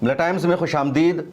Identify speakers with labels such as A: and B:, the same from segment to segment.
A: मिला टाइम्स में खुश आमदीद।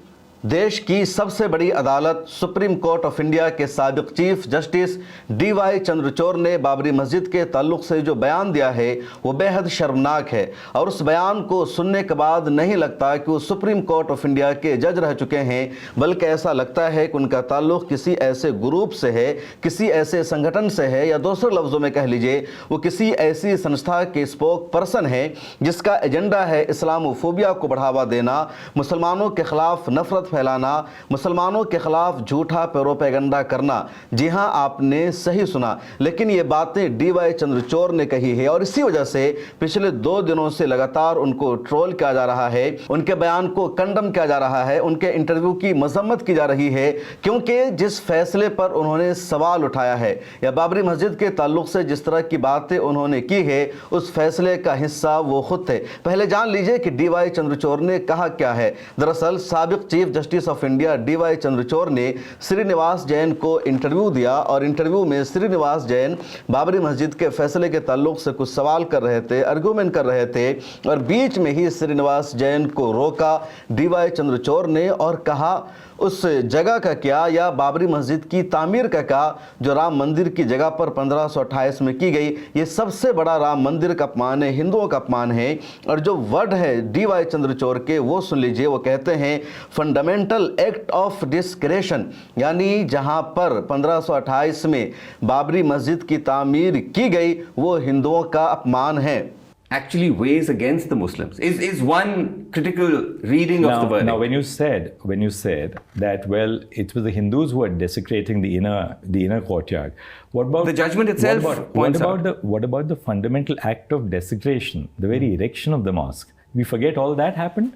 A: देश की सबसे बड़ी अदालत सुप्रीम कोर्ट ऑफ इंडिया के साबिक चीफ जस्टिस DY चंद्रचूड़ ने बाबरी मस्जिद के ताल्लुक से जो बयान दिया है वो बेहद शर्मनाक है, और उस बयान को सुनने के बाद नहीं लगता कि वो सुप्रीम कोर्ट ऑफ इंडिया के जज रह चुके हैं, बल्कि ऐसा लगता है कि उनका ताल्लुक किसी ऐसे ग्रुप से है, किसी ऐसे संगठन से है, या दूसरे लफ्ज़ों में कह लीजिए वो किसी ऐसी संस्था के स्पोक पर्सन है जिसका एजेंडा है इस्लामोफोबिया को बढ़ावा देना, मुसलमानों के खिलाफ नफरत फैलाना, मुसलमानों के खिलाफ झूठा प्रोपेगेंडा करना। जी हां, आपने सही सुना, लेकिन ये बातें DY चंद्रचूड़ ने कही है, और इसी वजह से पिछले 2 दिनों से लगातार उनको ट्रोल किया जा रहा है, उनके बयान को कंडम किया जा रहा है, उनके इंटरव्यू की मजम्मत की जा रही है, क्योंकि जिस फैसले पर उन्होंने सवाल उठाया है या बाबरी मस्जिद के ताल्लुक से जिस तरह की बातें उन्होंने की है, उस फैसले का हिस्सा वो खुद थे। पहले जान लीजिए कि DY चंद्रचूड़ ने कहा क्या है। दरअसल साबिक chief justice of India DY Chandrachud ने श्रीनिवास जैन को इंटरव्यू दिया, और इंटरव्यू में श्रीनिवास जैन बाबरी मस्जिद के फैसले के ताल्लुक से कुछ सवाल कर रहे थे, आर्गूमेंट कर रहे थे, और बीच में ही श्रीनिवास जैन को रोका DY चंद्रचूड़ ने और कहा उस जगह का क्या, या बाबरी मस्जिद की तामीर का क्या जो राम मंदिर की जगह पर 1528 में की गई। ये सबसे बड़ा राम मंदिर का अपमान है, हिंदुओं का अपमान है। और जो वर्ड है DY चंद्रचूड़ के वो सुन लीजिए, वो कहते हैं फंडामेंटल एक्ट ऑफ डिस्क्रेशन, यानी जहां पर 1528 में बाबरी मस्जिद की तामीर की गई वो हिंदुओं का अपमान है।
B: Actually weighs against the Muslims is one critical reading of the verdict.
C: Now, when you said that, well, it was the Hindus who were desecrating the inner courtyard. What about
B: the judgment itself?
C: What about the fundamental act of desecration, the very erection of the mosque? We forget all that happened.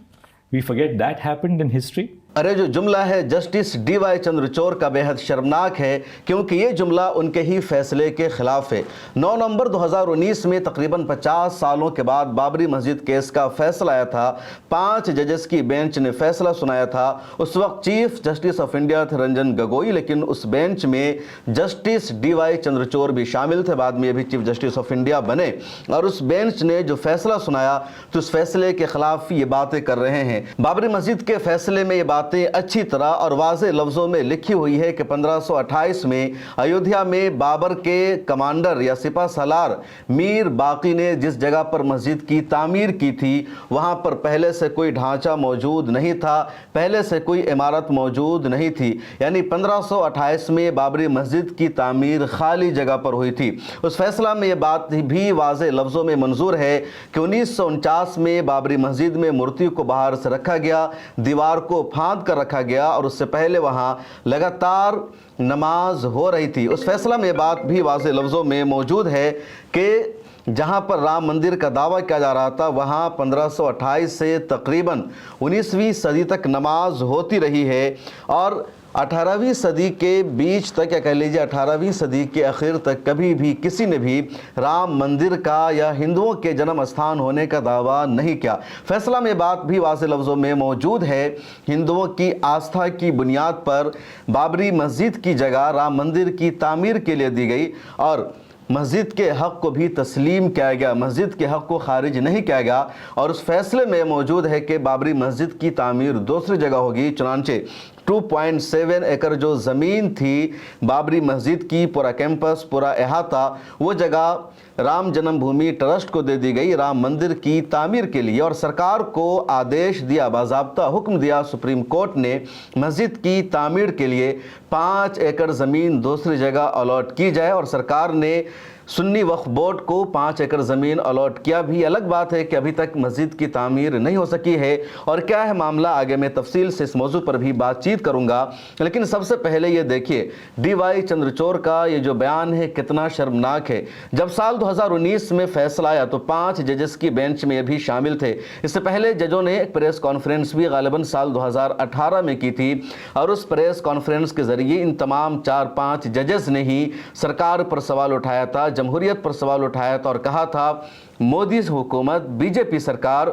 C: We forget that happened in history.
A: अरे जो जुमला है justice DY Chandrachud का बेहद शर्मनाक है, क्योंकि ये जुमला उनके ही फैसले के खिलाफ है। 9 नवंबर 2019 में तकरीबन 50 सालों के बाद बाबरी मस्जिद केस का फैसला आया था। 5 जजेस की बेंच ने फैसला सुनाया था। उस वक्त चीफ जस्टिस ऑफ इंडिया थे रंजन गोगोई, लेकिन उस बेंच में जस्टिस DY चंद्रचूड़ भी शामिल थे, बाद में ये भी चीफ जस्टिस ऑफ इंडिया बने। और उस बेंच ने जो फैसला सुनाया तो उस फैसले के खिलाफ ये बातें कर रहे हैं। बाबरी मस्जिद के फैसले में ये बातें अच्छी तरह और वाज़े लफ्ज़ों में लिखी हुई है कि 1528 में अयोध्या में बाबर के कमांडर या सिपा सलार मीर बाकी ने जिस जगह पर मस्जिद की तामीर की थी वहाँ पर पहले से कोई ढांचा मौजूद नहीं था, पहले से कोई इमारत मौजूद नहीं थी, यानी 1528 में बाबरी मस्जिद की तामीर खाली जगह पर हुई थी। उस फैसला में ये बात भी वाज़े लफ्ज़ों में मंजूर है कि 1949 में बाबरी मस्जिद में मूर्ति को बाहर से रखा गया, दीवार को फांद कर रखा गया, और उससे पहले वहां लगातार नमाज हो रही थी। उस फैसला में बात भी वाज़े लफ्ज़ों में मौजूद है कि जहां पर राम मंदिर का दावा किया जा रहा था वहां 1528 से तकरीबन 19वीं सदी तक नमाज होती रही है, और 18वीं सदी के बीच तक, या कह लीजिए 18वीं सदी के आखिर तक कभी भी किसी ने भी राम मंदिर का या हिंदुओं के जन्म स्थान होने का दावा नहीं किया। फैसला में बात भी वाज़े लफ्ज़ों में मौजूद है, हिंदुओं की आस्था की बुनियाद पर बाबरी मस्जिद की जगह राम मंदिर की तामीर के लिए दी गई, और मस्जिद के हक़ को भी तस्लीम किया गया, मस्जिद के हक़ को खारिज नहीं किया गया। और उस फैसले में मौजूद है कि बाबरी मस्जिद की तामीर दूसरी जगह होगी, चुनांचे 2.7 एकड़ जो ज़मीन थी बाबरी मस्जिद की, पूरा कैंपस, पूरा अहाता, वो जगह राम जन्मभूमि ट्रस्ट को दे दी गई राम मंदिर की तामीर के लिए। और सरकार को आदेश दिया, बाज़ाब्ता हुक्म दिया सुप्रीम कोर्ट ने, मस्जिद की तामीर के लिए 5 एकड़ ज़मीन दूसरी जगह अलॉट की जाए, और सरकार ने सुन्नी वक्फ बोर्ड को 5 एकड़ ज़मीन अलॉट किया भी। अलग बात है कि अभी तक मस्जिद की तामीर नहीं हो सकी है, और क्या है मामला आगे मैं तफसील से इस मौजू पर भी बातचीत करूंगा। लेकिन सबसे पहले ये देखिए DY चंद्रचूड़ का ये जो बयान है कितना शर्मनाक है। जब साल 2019 में फैसला आया तो 5 जजेस की बेंच में भी शामिल थे। इससे पहले जजों ने एक प्रेस कॉन्फ्रेंस भी गालिबन साल 2018 में की थी, और उस प्रेस कॉन्फ्रेंस के ज़रिए इन तमाम 4-5 जजेस ने ही सरकार पर सवाल उठाया था, जमहूरियत पर सवाल उठाया था, और कहा था मोदी हुकूमत, BJP सरकार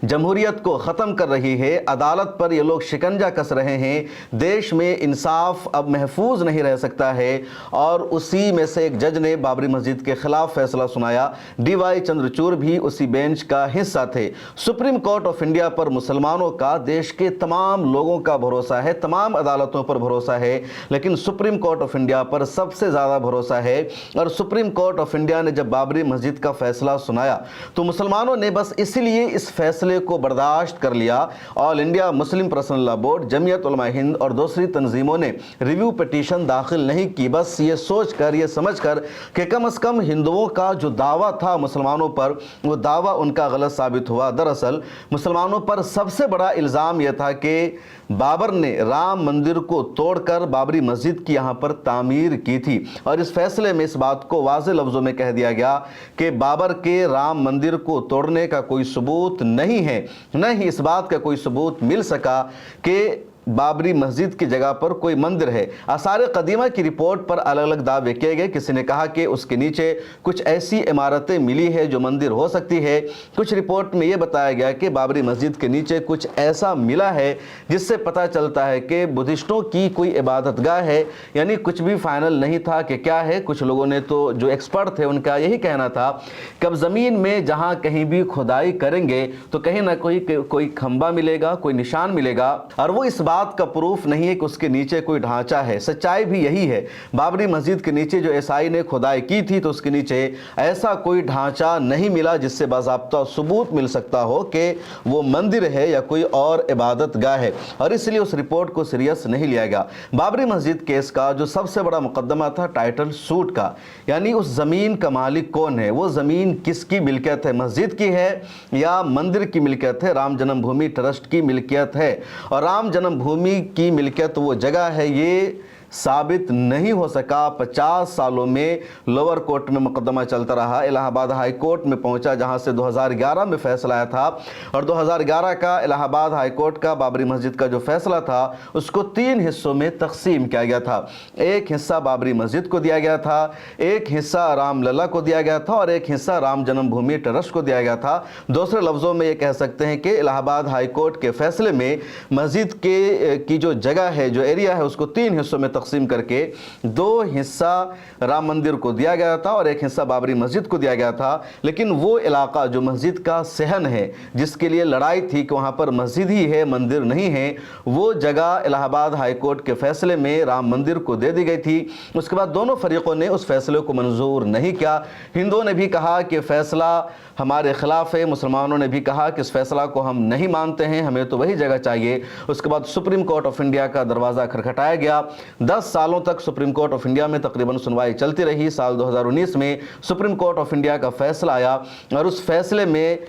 A: जमहूरियत को ख़त्म कर रही है, अदालत पर ये लोग शिकंजा कस रहे हैं, देश में इंसाफ अब महफूज नहीं रह सकता है। और उसी में से एक जज ने बाबरी मस्जिद के खिलाफ फैसला सुनाया। DY चंद्रचूड़ भी उसी बेंच का हिस्सा थे। सुप्रीम कोर्ट ऑफ इंडिया पर मुसलमानों का, देश के तमाम लोगों का भरोसा है, तमाम अदालतों पर भरोसा है, लेकिन सुप्रीम कोर्ट ऑफ इंडिया पर सबसे ज़्यादा भरोसा है। और सुप्रीम कोर्ट ऑफ इंडिया ने जब बाबरी मस्जिद का फैसला सुनाया तो मुसलमानों ने बस इसलिए इस फैसले को बर्दाश्त कर लिया। All India Muslim personal law board, Jamiat Ulama Hind और दूसरी तंजीमों ने रिव्यू पिटीशन दाखिल नहीं की, बस ये सोच कर, ये समझ कर कि कम से कम हिंदुओं का जो दावा था मुसलमानों पर, वो दावा उनका गलत साबित हुआ। दरअसल मुसलमानों पर सबसे बड़ा इल्ज़ाम यह था कि बाबर ने राम मंदिर को तोड़कर बाबरी मस्जिद की यहाँ पर तामीर की थी। और इस फैसले में इस बात को वाज़ेह लफ्ज़ों में कह दिया गया कि बाबर के राम मंदिर को तोड़ने का कोई सबूत नहीं है, न ही इस बात का कोई सबूत मिल सका कि बाबरी मस्जिद की जगह पर कोई मंदिर है। आसार कदीमा की रिपोर्ट पर अलग अलग दावे किए गए। किसी ने कहा कि उसके नीचे कुछ ऐसी इमारतें मिली है जो मंदिर हो सकती है। कुछ रिपोर्ट में यह बताया गया कि बाबरी मस्जिद के नीचे कुछ ऐसा मिला है जिससे पता चलता है कि बुद्धिस्टों की कोई इबादतगाह है। यानी कुछ भी फाइनल नहीं था कि क्या है। कुछ लोगों ने तो, जो एक्सपर्ट थे, उनका यही कहना था कि अब ज़मीन में जहाँ कहीं भी खुदाई करेंगे तो कहीं ना कोई खंबा मिलेगा, कोई निशान मिलेगा, और वो इस बात का प्रूफ नहीं है कि उसके नीचे कोई ढांचा है। सच्चाई भी यही है। बाबरी मस्जिद के नीचे जो SI ने खुदाई की थी तो उसके नीचे ऐसा कोई ढांचा नहीं मिला जिससे बाज़ाब्ता सबूत मिल सकता हो कि वो मंदिर है या कोई और इबादत गाह है, और इसलिए उस रिपोर्ट को सीरियस नहीं लिया गया। बाबरी मस्जिद केस का जो सबसे बड़ा मुकदमा था टाइटल सूट का, यानी उस ज़मीन का मालिक कौन है, वो ज़मीन किसकी मिल्कियत है, मस्जिद की है या मंदिर की मिल्कियत है, राम जन्मभूमि ट्रस्ट की मिल्कियत है। और राम जन्मभूमि की मिल्कियत वो जगह है, ये साबित नहीं हो सका। 50 सालों में लोअर कोर्ट में मुकदमा चलता रहा, इलाहाबाद हाई कोर्ट में पहुंचा जहां से 2011 में फैसला आया था। और 2011 का इलाहाबाद हाई कोर्ट का बाबरी मस्जिद का जो फैसला था उसको 3 हिस्सों में तकसीम किया गया था। एक हिस्सा बाबरी मस्जिद को दिया गया था, एक हिस्सा रामलला को दिया गया था और एक हिस्सा राम जन्मभूमि ट्रस्ट को दिया गया था। दूसरे लफ्ज़ों में ये कह सकते हैं कि इलाहाबाद हाई कोर्ट के फैसले में मस्जिद की जो जगह है, जो एरिया है, उसको 3 हिस्सों में तकसीम करके 2 हिस्सा राम मंदिर को दिया गया था और एक हिस्सा बाबरी मस्जिद को दिया गया था। लेकिन वो इलाका जो मस्जिद का सहन है, जिसके लिए लड़ाई थी कि वहाँ पर मस्जिद ही है, मंदिर नहीं है, वो जगह इलाहाबाद हाई कोर्ट के फैसले में राम मंदिर को दे दी गई थी। उसके बाद दोनों फरीकों ने उस फैसले को मंजूर नहीं किया। हिंदुओं ने भी कहा कि फैसला हमारे खिलाफ है, मुसलमानों ने भी कहा कि इस फैसला को हम नहीं मानते हैं, हमें तो वही जगह चाहिए। उसके बाद सुप्रीम कोर्ट ऑफ इंडिया का दरवाज़ा खटखटाया गया। 10 सालों तक सुप्रीम कोर्ट ऑफ इंडिया में तकरीबन सुनवाई चलती रही। साल 2019 में सुप्रीम कोर्ट ऑफ इंडिया का फैसला आया और उस फैसले में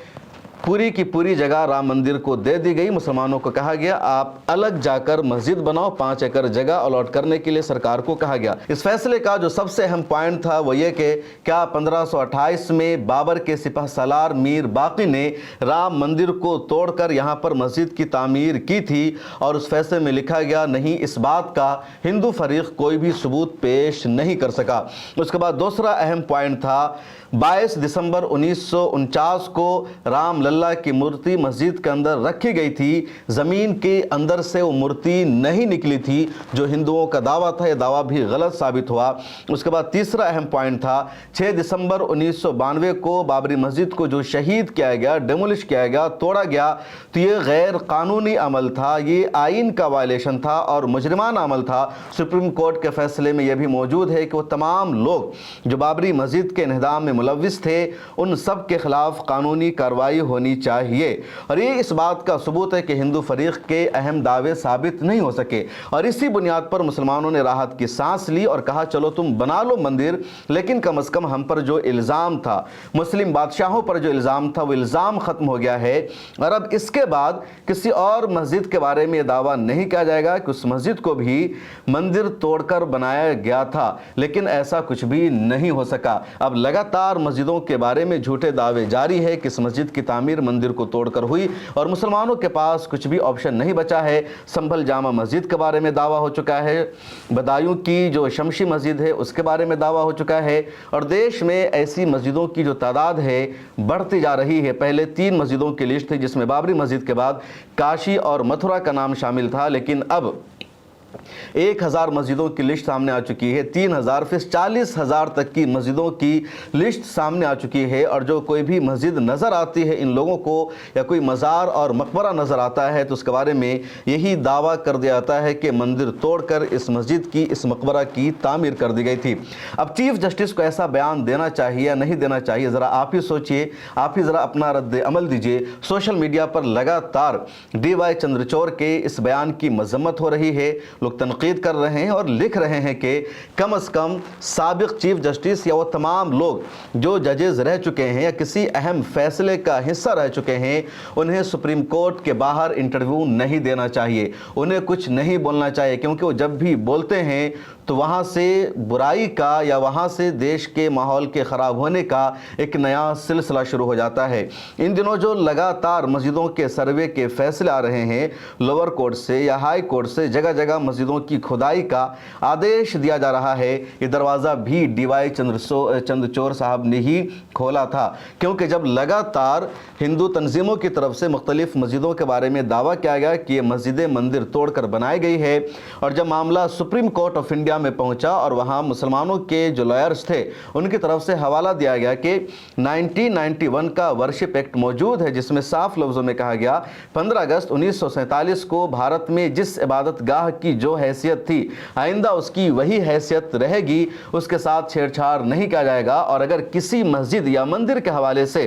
A: पूरी की पूरी जगह राम मंदिर को दे दी गई। मुसलमानों को कहा गया आप अलग जाकर मस्जिद बनाओ, 5 एकड़ जगह अलॉट करने के लिए सरकार को कहा गया। इस फैसले का जो सबसे अहम पॉइंट था वो ये कि क्या 1528 में बाबर के सिपह सालार मीर बाकी ने राम मंदिर को तोड़कर यहाँ पर मस्जिद की तामीर की थी। और उस फैसले में लिखा गया नहीं, इस बात का हिंदू फरीक कोई भी सबूत पेश नहीं कर सका। उसके बाद दूसरा अहम पॉइंट था 22 दिसंबर 1949 को राम लल्ला की मूर्ति मस्जिद के अंदर रखी गई थी। ज़मीन के अंदर से वो मूर्ति नहीं निकली थी, जो हिंदुओं का दावा था। यह दावा भी गलत साबित हुआ। उसके बाद तीसरा अहम पॉइंट था 6 दिसंबर 1992 को बाबरी मस्जिद को जो शहीद किया गया, डेमोलिश किया गया, तोड़ा गया, तो ये गैर कानूनी अमल था, ये आइन का वायलेशन था और मुजरिमाना अमल था। सुप्रीम कोर्ट के फैसले में यह भी मौजूद है कि वो तमाम लोग जो बाबरी मस्जिद के इन्हदाम में मुलव्विस थे, उन सब के खिलाफ कानूनी कार्रवाई होनी चाहिए। और ये इस बात का सबूत है कि हिंदू फरीक के अहम दावे साबित नहीं हो सके। और इसी बुनियाद पर मुसलमानों ने राहत की सांस ली और कहा चलो तुम बना लो मंदिर, लेकिन कम अज़ कम हम पर जो इल्ज़ाम था, मुस्लिम बादशाहों पर जो इल्ज़ाम था, वो इल्ज़ाम ख़त्म हो गया है। और अब इसके बाद किसी और मस्जिद के बारे में यह दावा नहीं किया जाएगा कि उस मस्जिद को भी मंदिर तोड़कर बनाया गया था, लेकिन ऐसा कुछ भी नहीं हो सका। अब लगातार 1000 मस्जिदों के बारे में झूठे दावे जारी है कि इस मस्जिद की तामीर मंदिर को तोड़कर हुई और मुसलमानों के पास कुछ भी ऑप्शन नहीं बचा है। संभल जामा मस्जिद के बारे में दावा हो चुका है, बदायूं की जो शमशी मस्जिद है उसके बारे में दावा हो चुका है और देश में ऐसी मस्जिदों की जो तादाद है बढ़ती जा रही है। पहले 3 मस्जिदों की लिस्ट थी जिसमें बाबरी मस्जिद के बाद काशी और मथुरा का नाम शामिल था, लेकिन अब 1000 मस्जिदों की लिस्ट सामने आ चुकी है, 3000 फिर 40,000 तक की मस्जिदों की लिस्ट सामने आ चुकी है। और जो कोई भी मस्जिद नज़र आती है इन लोगों को या कोई मज़ार और मकबरा नज़र आता है तो उसके बारे में यही दावा कर दिया जाता है कि मंदिर तोड़कर इस मस्जिद की, इस मकबरा की तामीर कर दी गई थी। अब चीफ जस्टिस को ऐसा बयान देना चाहिए या नहीं देना चाहिए, ज़रा आप ही सोचिए, आप ही ज़रा अपना रद्द अमल दीजिए। सोशल मीडिया पर लगातार DY चंद्रचूड़ के इस बयान की मजम्मत हो रही है, लोग तनकीद कर रहे हैं और लिख रहे हैं कि कम से कम साबिक चीफ जस्टिस या वो तमाम लोग जो जजेस रह चुके हैं या किसी अहम फैसले का हिस्सा रह चुके हैं, उन्हें सुप्रीम कोर्ट के बाहर इंटरव्यू नहीं देना चाहिए, उन्हें कुछ नहीं बोलना चाहिए, क्योंकि वो जब भी बोलते हैं तो वहाँ से बुराई का या वहाँ से देश के माहौल के ख़राब होने का एक नया सिलसिला शुरू हो जाता है। इन दिनों जो लगातार मस्जिदों के सर्वे के फैसले आ रहे हैं लोअर कोर्ट से या हाई कोर्ट से, जगह जगह मस्जिदों की खुदाई का आदेश दिया जा रहा है, ये दरवाज़ा भी DY चंद्रचूड़ साहब ने ही खोला था। क्योंकि जब लगातार हिंदू तंजीमों की तरफ से मुख्तलिफ मस्जिदों के बारे में दावा किया गया कि ये मस्जिदें मंदिर तोड़कर बनाई गई है, और जब मामला सुप्रीम कोर्ट ऑफ इंडिया में पहुंचा और वहां मुसलमानों के जो लॉयर्स थे उनकी तरफ से हवाला दिया गया कि 1991 का वर्शिप एक्ट मौजूद है जिसमें साफ लफ्ज़ों में कहा गया 15 अगस्त 1947 को भारत में जिस इबादत गाह की जो हैसियत थी आइंदा उसकी वही हैसियत रहेगी, उसके साथ छेड़छाड़ नहीं किया जाएगा। और अगर किसी मस्जिद या मंदिर के हवाले से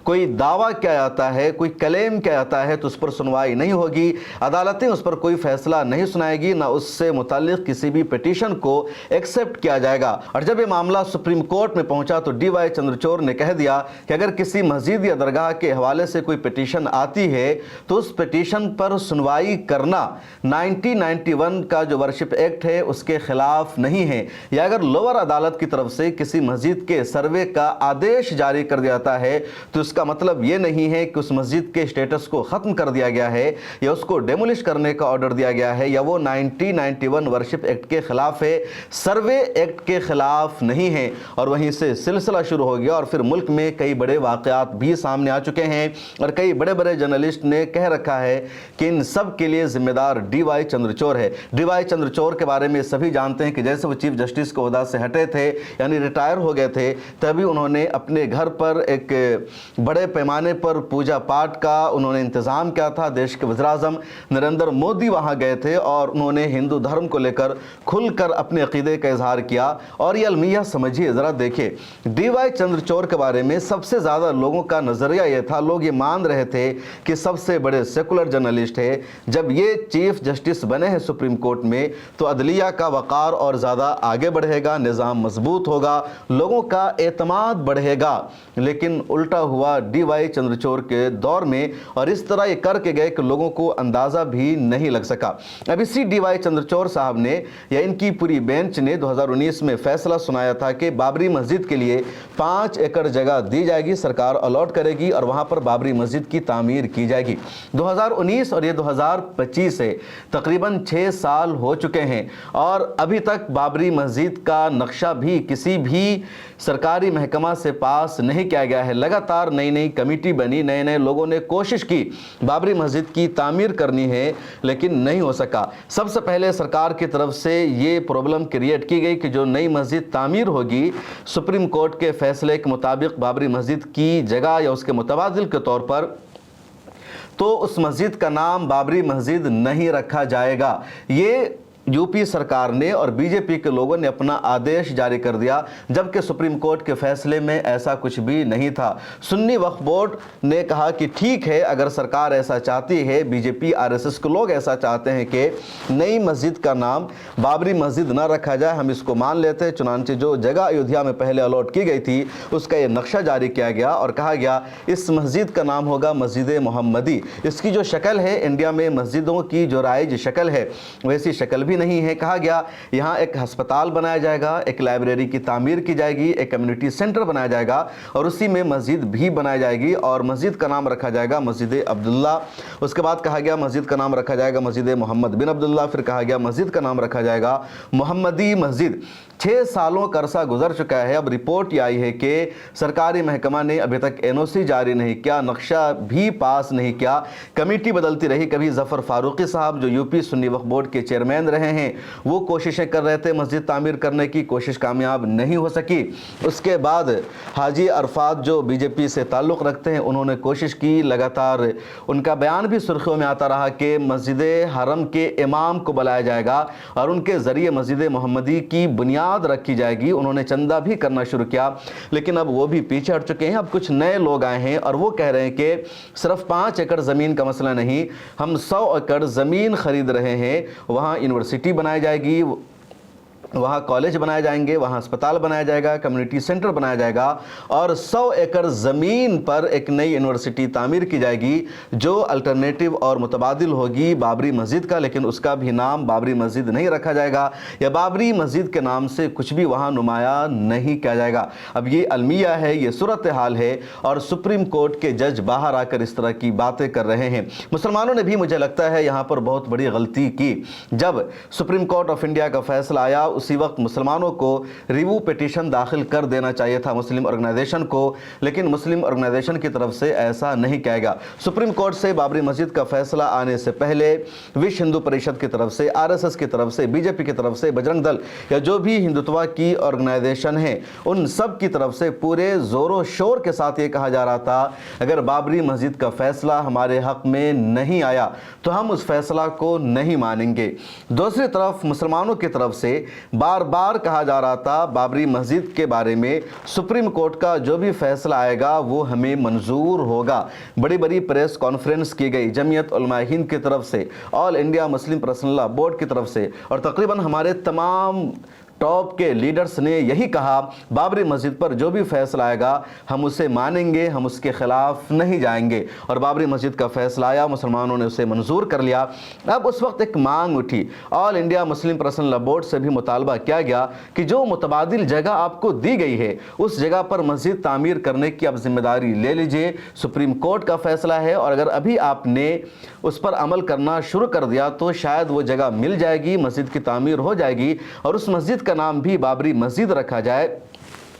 A: कोई दावा किया जाता है, कोई क्लेम किया जाता है तो उस पर सुनवाई नहीं होगी, अदालतें उस पर कोई फैसला नहीं सुनाएगी, ना उससे मुताल्लिक किसी भी पिटीशन को एक्सेप्ट किया जाएगा। और जब ये मामला सुप्रीम कोर्ट में पहुंचा तो DY चंद्रचूड़ ने कह दिया कि अगर किसी मस्जिद या दरगाह के हवाले से कोई पिटीशन आती है तो उस पिटीशन पर सुनवाई करना 1991 का जो वर्शिप एक्ट है उसके खिलाफ नहीं है। या अगर लोअर अदालत की तरफ से किसी मस्जिद के सर्वे का आदेश जारी कर दिया जाता है तो इसका मतलब ये नहीं है कि उस मस्जिद के स्टेटस को ख़त्म कर दिया गया है या उसको डेमोलिश करने का ऑर्डर दिया गया है या वो 1991 वर्शिप एक्ट के खिलाफ है, सर्वे एक्ट के खिलाफ नहीं है। और वहीं से सिलसिला शुरू हो गया और फिर मुल्क में कई बड़े वाक़यात भी सामने आ चुके हैं और कई बड़े बड़े जर्नलिस्ट ने कह रखा है कि इन सब के लिए जिम्मेदार DY चंद्रचूड़ है। DY चंद्रचूड़ के बारे में सभी जानते हैं कि जैसे वो चीफ जस्टिस के ओहदा से हटे थे यानी रिटायर हो गए थे, तभी उन्होंने अपने घर पर एक बड़े पैमाने पर पूजा पाठ का उन्होंने इंतज़ाम किया था। देश के वज़ीर-ए-आज़म नरेंद्र मोदी वहाँ गए थे और उन्होंने हिंदू धर्म को लेकर खुलकर अपने अक़ीदे का इजहार किया। और ये अलमिया समझिए, ज़रा देखिए, DY चंद्रचूड़ के बारे में सबसे ज़्यादा लोगों का नज़रिया ये था, लोग ये मान रहे थे कि सबसे बड़े सेकुलर जर्नलिस्ट है। जब ये चीफ जस्टिस बने हैं सुप्रीम कोर्ट में तो अदलिया का वक़ार और ज़्यादा आगे बढ़ेगा, निज़ाम मजबूत होगा, लोगों का एतमाद बढ़ेगा। लेकिन उल्टा हुआ DY चंद्रचूड़ के दौर में और इस तरह ये करके गए कि लोगों को अंदाज़ा भी नहीं लग सका। अब इसी DY चंद्रचूड़ साहब ने या इनकी पूरी बेंच ने 2019 में फैसला सुनाया था कि बाबरी मस्जिद के लिए 5 एकड़ जगह दी जाएगी, सरकार अलॉट करेगी और वहाँ पर बाबरी मस्जिद की तामीर की जाएगी। 2019 और ये 2025 से तकरीबन 6 साल हो चुके हैं और अभी तक बाबरी मस्जिद का नक्शा भी किसी भी सरकारी महकमा से पास नहीं किया गया है। लगातार नई नई कमेटी बनी, नए नए लोगों ने कोशिश की बाबरी मस्जिद की तामीर करनी है, लेकिन नहीं हो सका। सबसे पहले सरकार की तरफ से ये प्रॉब्लम क्रिएट की गई कि जो नई मस्जिद तामीर होगी सुप्रीम कोर्ट के फैसले के मुताबिक बाबरी मस्जिद की जगह या उसके मुतबादिल के तौर पर, तो उस मस्जिद का नाम बाबरी मस्जिद नहीं रखा जाएगा। ये यूपी सरकार ने और बीजेपी के लोगों ने अपना आदेश जारी कर दिया, जबकि सुप्रीम कोर्ट के फैसले में ऐसा कुछ भी नहीं था। सुन्नी वक्फ बोर्ड ने कहा कि ठीक है, अगर सरकार ऐसा चाहती है, बीजेपी RSS के लोग ऐसा चाहते हैं कि नई मस्जिद का नाम बाबरी मस्जिद ना रखा जाए, हम इसको मान लेते हैं। चुनांचे जो जगह अयोध्या में पहले अलॉट की गई थी उसका ये नक्शा जारी किया गया और कहा गया इस मस्जिद का नाम होगा मस्जिद मोहम्मदी। इसकी जो शक्ल है, इंडिया में मस्जिदों की जो राइज शक्ल है वैसी शक्ल भी भी नहीं है। कहा गया यहाँ एक अस्पताल बनाया जाएगा, एक लाइब्रेरी की तामीर की जाएगी, एक कम्युनिटी सेंटर बनाया जाएगा और उसी में मस्जिद भी बनाई जाएगी और मस्जिद का नाम रखा जाएगा मस्जिद अब्दुल्ला। उसके बाद कहा गया मस्जिद का नाम रखा जाएगा मस्जिद मोहम्मद बिन अब्दुल्ला। फिर कहा गया मस्जिद का नाम रखा जाएगा मोहम्मदी मस्जिद। 6 सालों का अरसा गुजर चुका है। अब रिपोर्ट ये आई है कि सरकारी महकमा ने अभी तक एनओसी जारी नहीं किया, नक्शा भी पास नहीं किया, कमेटी बदलती रही। कभी जफर फारूकी साहब जो यूपी सुन्नी वक्फ बोर्ड के चेयरमैन रहे हैं, वो कोशिशें कर रहे थे मस्जिद तामीर करने की, कोशिश कामयाब नहीं हो सकी। उसके बाद हाजी अरफात जो बीजेपी से ताल्लुक़ रखते हैं, उन्होंने कोशिश की, लगातार उनका बयान भी सुर्खियों में आता रहा कि मस्जिद हरम के इमाम को बुलाया जाएगा और उनके ज़रिए मस्जिद मोहम्मदी की बुनियाद रखी जाएगी। उन्होंने चंदा भी करना शुरू किया, लेकिन अब वो भी पीछे हट चुके हैं। अब कुछ नए लोग आए हैं और वो कह रहे हैं कि सिर्फ 5 एकड़ ज़मीन का मसला नहीं, हम 100 एकड़ ज़मीन खरीद रहे हैं। वहाँ यूनिवर्सिटी बनाई जाएगी, वहाँ कॉलेज बनाए जाएंगे, वहाँ अस्पताल बनाया जाएगा, कम्युनिटी सेंटर बनाया जाएगा और 100 एकड़ ज़मीन पर एक नई यूनिवर्सिटी तामीर की जाएगी जो अल्टरनेटिव और मुतबादिल होगी बाबरी मस्जिद का, लेकिन उसका भी नाम बाबरी मस्जिद नहीं रखा जाएगा या बाबरी मस्जिद के नाम से कुछ भी वहाँ नुमाया नहीं किया जाएगा। अब ये अलमिया है, ये सूरत हाल है और सुप्रीम कोर्ट के जज बाहर आकर इस तरह की बातें कर रहे हैं। मुसलमानों ने भी मुझे लगता है यहाँ पर बहुत बड़ी गलती की। जब सुप्रीम कोर्ट ऑफ इंडिया का फैसला आया उसी वक्त मुसलमानों को रिव्यू पिटीशन दाखिल कर देना चाहिए था मुस्लिम ऑर्गेनाइजेशन को, लेकिन मुस्लिम ऑर्गेनाइजेशन की तरफ से ऐसा नहीं किया गया। सुप्रीम कोर्ट से बाबरी मस्जिद का फैसला आने से पहले विश्व हिंदू परिषद की तरफ से, आरएसएस की तरफ से, बीजेपी की तरफ से, बजरंग दल या जो भी हिंदुत्व की ऑर्गेनाइजेशन है उन सब की तरफ से पूरे जोरों शोर के साथ ये कहा जा रहा था अगर बाबरी मस्जिद का फैसला हमारे हक में नहीं आया तो हम उस फैसला को नहीं मानेंगे। दूसरी तरफ मुसलमानों की तरफ से बार बार कहा जा रहा था बाबरी मस्जिद के बारे में सुप्रीम कोर्ट का जो भी फैसला आएगा वो हमें मंजूर होगा। बड़ी बड़ी प्रेस कॉन्फ्रेंस की गई जमीयत उलमा हिंद की तरफ से, all India Muslim personal law board की तरफ से और तकरीबन हमारे तमाम टॉप के लीडर्स ने यही कहा बाबरी मस्जिद पर जो भी फैसला आएगा हम उसे मानेंगे, हम उसके खिलाफ नहीं जाएंगे। और बाबरी मस्जिद का फैसला आया, मुसलमानों ने उसे मंजूर कर लिया। अब उस वक्त एक मांग उठी, all India Muslim personal law board से भी मुतालबा किया गया कि जो मुतबादिल जगह आपको दी गई है उस जगह पर मस्जिद तामीर करने की अब जिम्मेदारी ले लीजिए। सुप्रीम कोर्ट का फैसला है और अगर अभी आपने उस पर अमल करना शुरू कर दिया तो शायद वो जगह मिल जाएगी, मस्जिद की तामीर हो जाएगी और उस मस्जिद का नाम भी बाबरी मस्जिद रखा जाए।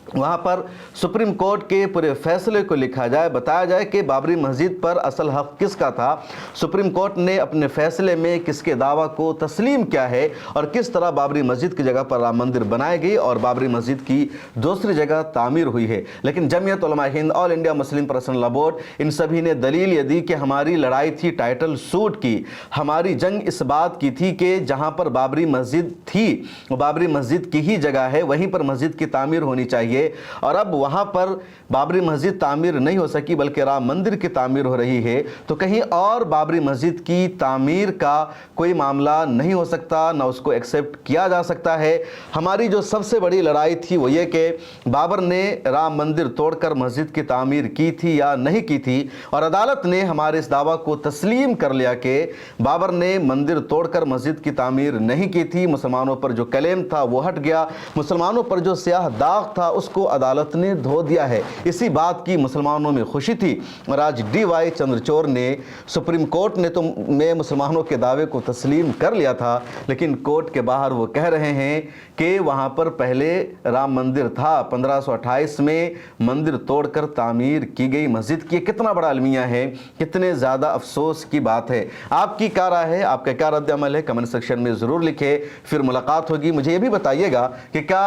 A: वहाँ पर सुप्रीम कोर्ट के पूरे फैसले को लिखा जाए, बताया जाए कि बाबरी मस्जिद पर असल हक किसका था, सुप्रीम कोर्ट ने अपने फैसले में किसके दावा को तस्लीम किया है और किस तरह बाबरी मस्जिद की जगह पर राम मंदिर बनाई गई और बाबरी मस्जिद की दूसरी जगह तामीर हुई है। लेकिन Jamiat Ulama Hind, all India Muslim personal law board, इन सभी ने दलील ये दी कि हमारी लड़ाई थी टाइटल सूट की, हमारी जंग इस बात की थी कि जहाँ पर बाबरी मस्जिद थी वो बाबरी मस्जिद की ही जगह है, वहीं पर मस्जिद की तामीर होनी चाहिए। और अब वहां पर बाबरी मस्जिद तामीर नहीं हो सकी बल्कि राम मंदिर की तामीर हो रही है, तो कहीं और बाबरी मस्जिद की तामीर का कोई मामला नहीं हो सकता, ना उसको एक्सेप्ट किया जा सकता है। हमारी जो सबसे बड़ी लड़ाई थी वो ये कि बाबर ने राम मंदिर तोड़कर मस्जिद की तामीर की थी या नहीं की थी और अदालत ने हमारे इस दावा को तस्लीम कर लिया कि बाबर ने मंदिर तोड़कर मस्जिद की तामीर नहीं की थी। मुसलमानों पर जो क्लेम था वो हट गया, मुसलमानों पर जो स्याह दाग था उसको अदालत ने धो दिया है। इसी बात की मुसलमानों में खुशी थी और आज DY चंद्रचूड़ ने, सुप्रीम कोर्ट ने तो में मुसलमानों के दावे को तस्लीम कर लिया था, लेकिन कोर्ट के बाहर वो कह रहे हैं कि वहाँ पर पहले राम मंदिर था, 1528 में मंदिर तोड़कर तामीर की गई मस्जिद की। कितना बड़ा अलमिया है, कितने ज़्यादा अफसोस की बात है। आपकी क्या राय है, आपका क्या रद्द अमल है, कमेंट सेक्शन में ज़रूर लिखें। फिर मुलाकात होगी। मुझे ये भी बताइएगा कि क्या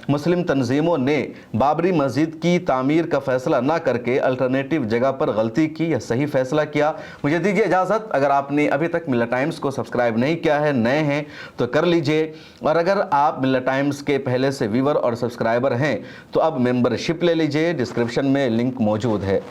A: मुस्लिम तंजीमों ने बाबरी मस्जिद की तामीर का फैसला ना करके अल्टरनेटिव जगह पर गलती की या सही फैसला किया। मुझे दीजिए इजाज़त। अगर आपने अभी तक मिल्लत टाइम्स को सब्सक्राइब नहीं किया है, नए हैं तो कर लीजिए, और अगर आप मिल्लत टाइम्स के पहले से व्यूवर और सब्सक्राइबर हैं तो अब मेंबरशिप ले लीजिए, डिस्क्रिप्शन में लिंक मौजूद है।